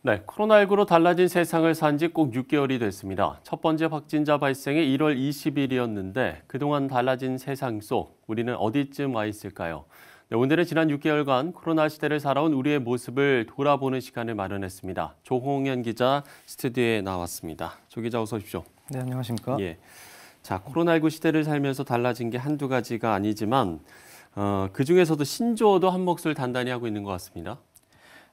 네, 코로나19로 달라진 세상을 산 지 꼭 6개월이 됐습니다. 첫 번째 확진자 발생이 1월 20일이었는데 그동안 달라진 세상 속 우리는 어디쯤 와 있을까요? 네, 오늘은 지난 6개월간 코로나 시대를 살아온 우리의 모습을 돌아보는 시간을 마련했습니다. 조홍현 기자 스튜디오에 나왔습니다. 조 기자 어서 오십시오. 네, 안녕하십니까? 예. 자, 코로나19 시대를 살면서 달라진 게 한두 가지가 아니지만 그중에서도 신조어도 한 몫을 단단히 하고 있는 것 같습니다.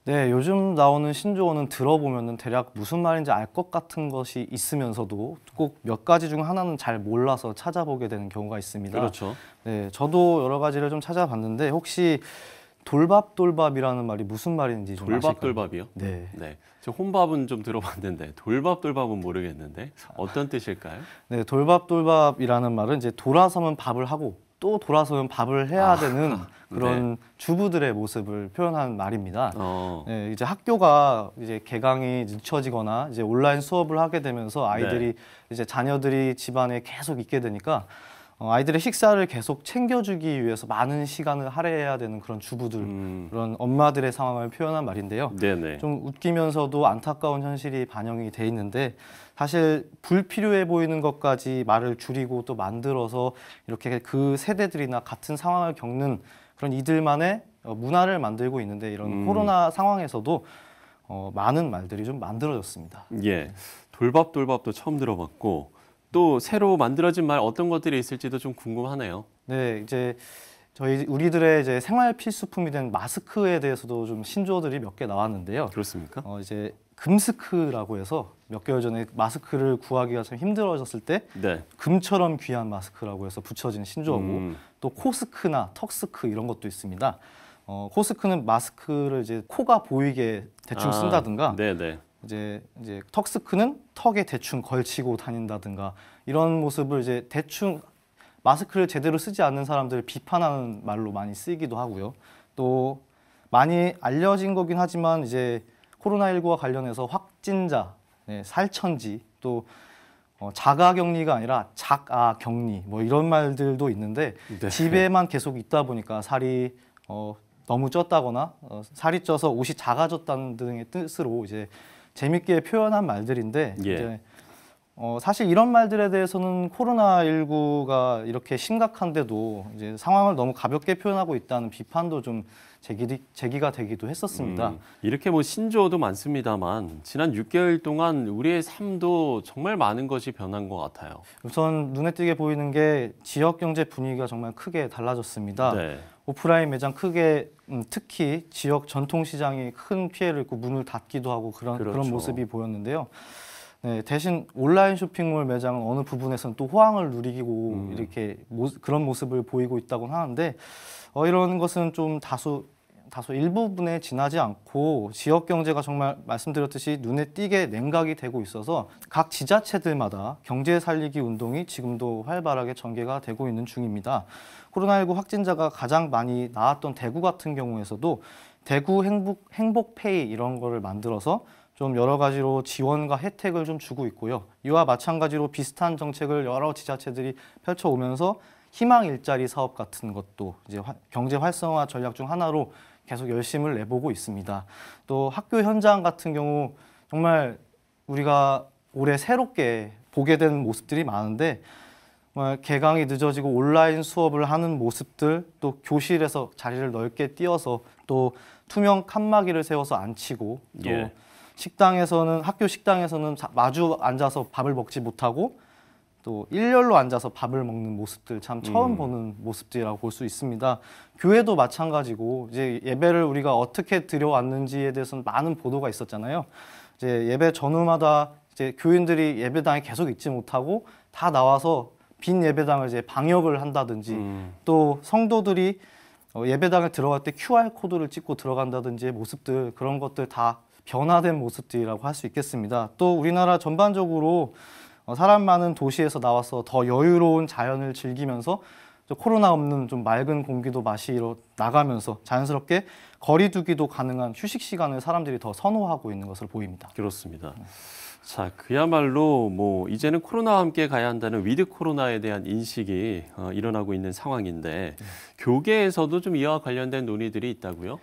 네, 요즘 나오는 신조어는 들어보면 대략 무슨 말인지 알 것 같은 것이 있으면서도 꼭 몇 가지 중 하나는 잘 몰라서 찾아보게 되는 경우가 있습니다. 그렇죠. 네, 저도 여러 가지를 좀 찾아봤는데 혹시 돌밥돌밥이라는 말이 무슨 말인지 좀 아실까요? 돌밥돌밥이요? 네. 네. 저 혼밥은 좀 들어봤는데 돌밥돌밥은 모르겠는데 어떤 뜻일까요? 네, 돌밥돌밥이라는 말은 이제 돌아서면 밥을 하고 또 돌아서면 밥을 해야 되는 그런 주부들의 모습을 표현한 말입니다. 네, 이제 학교가 이제 개강이 늦춰지거나 이제 온라인 수업을 하게 되면서 아이들이 이제 자녀들이 집안에 계속 있게 되니까 아이들의 식사를 계속 챙겨주기 위해서 많은 시간을 할애해야 되는 그런 주부들, 그런 엄마들의 상황을 표현한 말인데요. 네네. 좀 웃기면서도 안타까운 현실이 반영이 돼 있는데 사실 불필요해 보이는 것까지 말을 줄이고 또 만들어서 이렇게 그 세대들이나 같은 상황을 겪는 그런 이들만의 문화를 만들고 있는데 이런 코로나 상황에서도 많은 말들이 좀 만들어졌습니다. 예. 돌밥돌밥도 처음 들어봤고 또 새로 만들어진 말 어떤 것들이 있을지도 좀 궁금하네요. 네, 이제 우리들의 이제 생활 필수품이 된 마스크에 대해서도 좀 신조어들이 몇 개 나왔는데요. 그렇습니까? 이제 금스크라고 해서 몇 개월 전에 마스크를 구하기가 참 힘들어졌을 때 금처럼 귀한 마스크라고 해서 붙여진 신조어고 또 코스크나 턱스크 이런 것도 있습니다. 코스크는 마스크를 이제 코가 보이게 대충 쓴다든가 이제 턱스크는 턱에 대충 걸치고 다닌다든가 이런 모습을 이제 대충 마스크를 제대로 쓰지 않는 사람들을 비판하는 말로 많이 쓰이기도 하고요. 또 많이 알려진 거긴 하지만 이제 코로나19와 관련해서 확진자, 살천지, 또 자가격리가 아니라 작아격리 뭐 이런 말들도 있는데 집에만 계속 있다 보니까 살이 너무 쪘다거나 살이 쪄서 옷이 작아졌다는 등의 뜻으로 이제 재밌게 표현한 말들인데 이제 사실 이런 말들에 대해서는 코로나19가 이렇게 심각한데도 이제 상황을 너무 가볍게 표현하고 있다는 비판도 좀 제기가 되기도 했었습니다. 이렇게 뭐 신조어도 많습니다만 지난 6개월 동안 우리의 삶도 정말 많은 것이 변한 것 같아요. 우선 눈에 띄게 보이는 게 지역 경제 분위기가 정말 크게 달라졌습니다. 오프라인 매장 크게 특히 지역 전통시장이 큰 피해를 입고 문을 닫기도 하고 그런 모습이 보였는데요. 네, 대신 온라인 쇼핑몰 매장은 어느 부분에서는 또 호황을 누리고 이렇게 그런 모습을 보이고 있다고 하는데 이런 것은 좀 다소 일부분에 지나지 않고 지역 경제가 정말 말씀드렸듯이 눈에 띄게 냉각이 되고 있어서 각 지자체들마다 경제 살리기 운동이 지금도 활발하게 전개가 되고 있는 중입니다. 코로나19 확진자가 가장 많이 나왔던 대구 같은 경우에서도 대구 행복페이 이런 거를 만들어서 좀 여러 가지로 지원과 혜택을 좀 주고 있고요. 이와 마찬가지로 비슷한 정책을 여러 지자체들이 펼쳐오면서 희망 일자리 사업 같은 것도 이제 경제 활성화 전략 중 하나로 계속 열심을 내보고 있습니다. 또 학교 현장 같은 경우 정말 우리가 올해 새롭게 보게 된 모습들이 많은데 정말 개강이 늦어지고 온라인 수업을 하는 모습들, 또 교실에서 자리를 넓게 띄어서 또 투명 칸막이를 세워서 앉히고 또 학교 식당에서는 마주 앉아서 밥을 먹지 못하고 또 일렬로 앉아서 밥을 먹는 모습들 참 처음 보는 모습들이라고 볼 수 있습니다. 교회도 마찬가지고 이제 예배를 우리가 어떻게 드려왔는지에 대해서는 많은 보도가 있었잖아요. 이제 예배 전후마다 이제 교인들이 예배당에 계속 있지 못하고 다 나와서 빈 예배당을 이제 방역을 한다든지 또 성도들이 예배당에 들어갈 때 QR 코드를 찍고 들어간다든지 모습들 그런 것들 다 변화된 모습들이라고 할 수 있겠습니다. 또 우리나라 전반적으로 사람 많은 도시에서 나와서 더 여유로운 자연을 즐기면서 코로나 없는 좀 맑은 공기도 마시러 나가면서 자연스럽게 거리 두기도 가능한 휴식 시간을 사람들이 더 선호하고 있는 것으로 보입니다. 그렇습니다. 자, 그야말로 뭐 이제는 코로나와 함께 가야 한다는 위드 코로나에 대한 인식이 일어나고 있는 상황인데 교계에서도 좀 이와 관련된 논의들이 있다고요?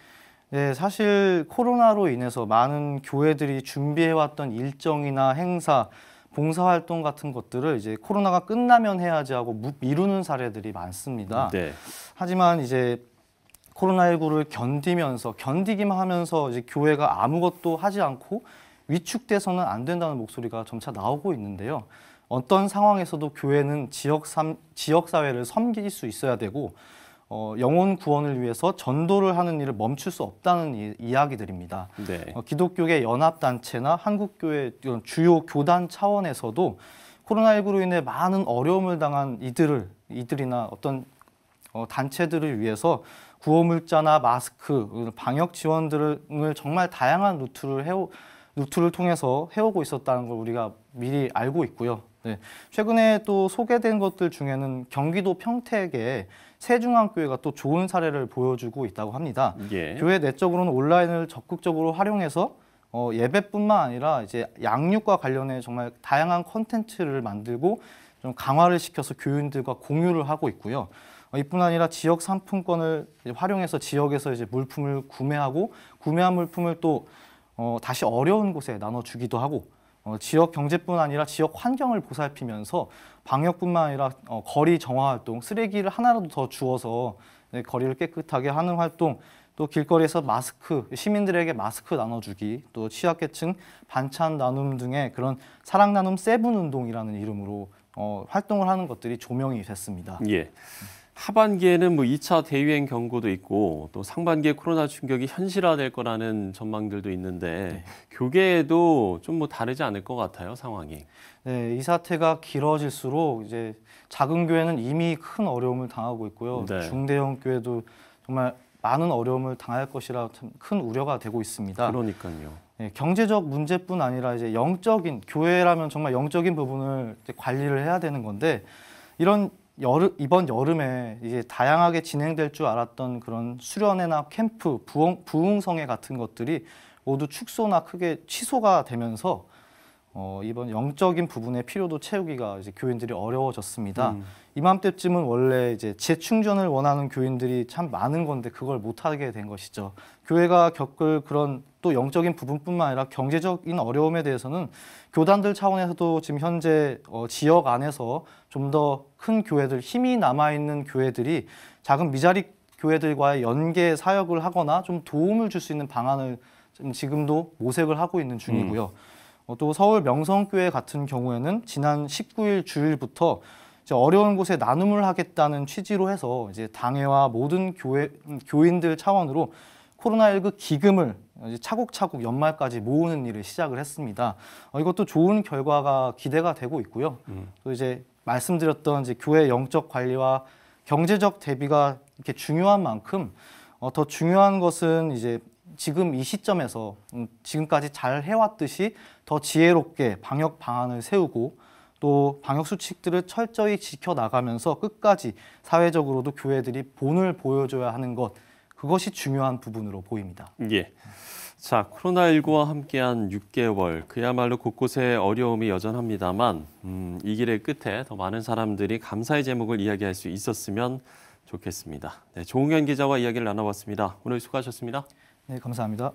네, 사실 코로나로 인해서 많은 교회들이 준비해왔던 일정이나 행사, 봉사활동 같은 것들을 이제 코로나가 끝나면 해야지 하고 미루는 사례들이 많습니다. 네. 하지만 이제 코로나19를 견디기만 하면서 이제 교회가 아무것도 하지 않고 위축돼서는 안 된다는 목소리가 점차 나오고 있는데요. 어떤 상황에서도 교회는 지역사회를 섬길 수 있어야 되고 영혼 구원을 위해서 전도를 하는 일을 멈출 수 없다는 이야기들입니다. 네. 기독교계 연합단체나 한국교회 주요 교단 차원에서도 코로나19로 인해 많은 어려움을 당한 이들이나 어떤 단체들을 위해서 구호물자나 마스크, 방역 지원 등을 정말 다양한 루트를 통해서 해오고 있었다는 걸 우리가 미리 알고 있고요. 네. 최근에 또 소개된 것들 중에는 경기도 평택의 세중앙교회가 또 좋은 사례를 보여주고 있다고 합니다. 예. 교회 내적으로는 온라인을 적극적으로 활용해서 예배뿐만 아니라 이제 양육과 관련해 정말 다양한 콘텐츠를 만들고 좀 강화를 시켜서 교인들과 공유를 하고 있고요. 이뿐 아니라 지역 상품권을 활용해서 지역에서 이제 물품을 구매하고 구매한 물품을 또 다시 어려운 곳에 나눠주기도 하고 지역 경제뿐 아니라 지역 환경을 보살피면서 방역뿐만 아니라 거리 정화 활동, 쓰레기를 하나라도 더 주워서 거리를 깨끗하게 하는 활동, 또 길거리에서 시민들에게 마스크 나눠주기, 또 취약계층 반찬 나눔 등의 그런 사랑 나눔 세븐 운동이라는 이름으로 활동을 하는 것들이 조명이 됐습니다. 예. 하반기에는 2차 대유행 경고도 있고 또 상반기에 코로나 충격이 현실화될 거라는 전망들도 있는데 네. 교계에도 좀 다르지 않을 것 같아요, 상황이. 네, 이 사태가 길어질수록 이제 작은 교회는 이미 큰 어려움을 당하고 있고요. 네. 중대형 교회도 정말 많은 어려움을 당할 것이라 참 큰 우려가 되고 있습니다. 그러니까요. 네, 경제적 문제뿐 아니라 이제 교회라면 정말 영적인 부분을 이제 관리를 해야 되는 건데 이번 여름에 이제 다양하게 진행될 줄 알았던 그런 수련회나 캠프, 부흥성회 같은 것들이 모두 축소나 크게 취소가 되면서 이번 영적인 부분의 필요도 채우기가 이제 교인들이 어려워졌습니다. 이맘때쯤은 원래 이제 재충전을 원하는 교인들이 참 많은 건데 그걸 못하게 된 것이죠. 교회가 겪을 그런 또 영적인 부분뿐만 아니라 경제적인 어려움에 대해서는 교단들 차원에서도 지금 현재 지역 안에서 좀 더 큰 교회들, 힘이 남아있는 교회들이 작은 미자리 교회들과의 연계 사역을 하거나 좀 도움을 줄 수 있는 방안을 지금도 모색을 하고 있는 중이고요. 또 서울 명성교회 같은 경우에는 지난 19일 주일부터 이제 어려운 곳에 나눔을 하겠다는 취지로 해서 이제 당회와 모든 교인들 차원으로 코로나19 기금을 이제 차곡차곡 연말까지 모으는 일을 시작을 했습니다. 이것도 좋은 결과가 기대가 되고 있고요. 또 이제 말씀드렸던 이제 교회 영적 관리와 경제적 대비가 이렇게 중요한 만큼 더 중요한 것은 이제 지금 이 시점에서 지금까지 잘 해왔듯이 더 지혜롭게 방역 방안을 세우고 또 방역 수칙들을 철저히 지켜나가면서 끝까지 사회적으로도 교회들이 본을 보여줘야 하는 것, 그것이 중요한 부분으로 보입니다. 예. 자, 코로나19와 함께한 6개월, 그야말로 곳곳에 어려움이 여전합니다만 이 길의 끝에 더 많은 사람들이 감사의 제목을 이야기할 수 있었으면 좋겠습니다. 네, 조홍현 기자와 이야기를 나눠봤습니다. 오늘 수고하셨습니다. 네, 감사합니다.